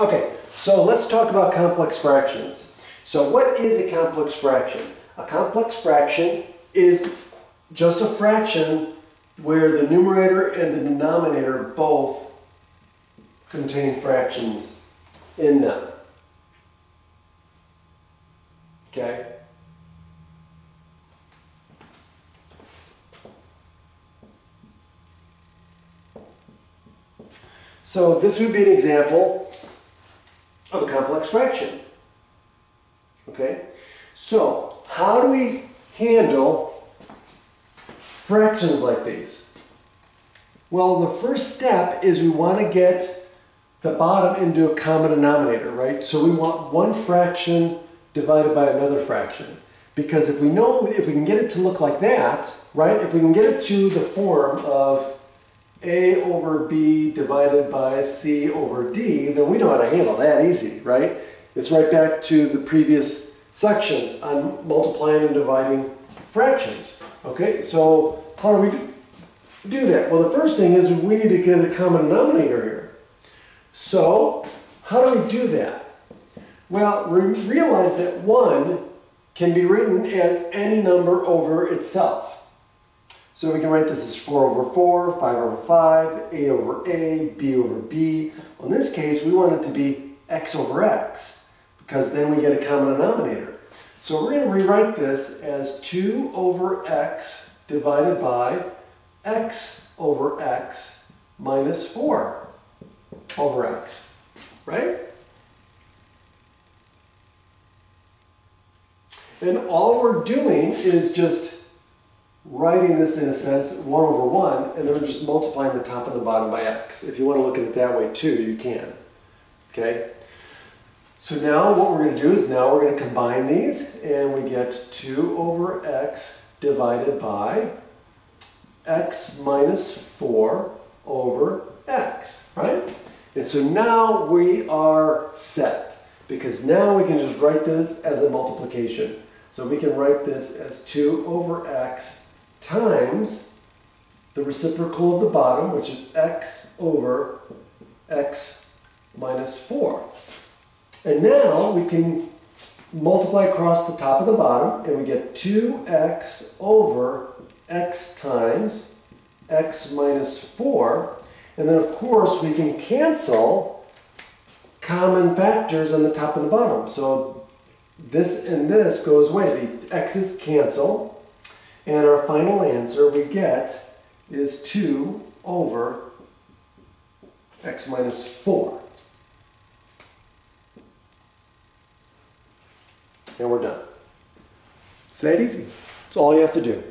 Okay, so let's talk about complex fractions. So what is a complex fraction? A complex fraction is just a fraction where the numerator and the denominator both contain fractions in them. Okay? So this would be an example of a complex fraction. Okay? So how do we handle fractions like these? Well, the first step is we want to get the bottom into a common denominator, right? So we want one fraction divided by another fraction. Because if we can get it to look like that, right? If we can get it to the form of A over B divided by C over D, then we know how to handle that easy, right? It's right back to the previous sections on multiplying and dividing fractions. Okay, so how do we do that? Well, the first thing is we need to get a common denominator here. So, how do we do that? Well, we realize that 1 can be written as any number over itself. So we can write this as 4 over 4, 5 over 5, A over A, B over B. Well, in this case, we want it to be X over X, because then we get a common denominator. So we're going to rewrite this as 2 over X divided by X over X minus 4 over X, right? And all we're doing is just writing this in a sense 1 over 1, and then we're just multiplying the top and the bottom by X. If you want to look at it that way too, you can. Okay? So now what we're going to do is now we're going to combine these, and we get 2 over X divided by X minus 4 over X, right? And so now we are set, because now we can just write this as a multiplication. So we can write this as 2 over X times the reciprocal of the bottom, which is X over X minus 4. And now we can multiply across the top and the bottom, and we get 2x over x times x minus 4. And then, of course, we can cancel common factors on the top and the bottom. So this and this goes away. The x's cancel. And our final answer we get is 2 over x minus 4. And we're done. It's that easy. It's all you have to do.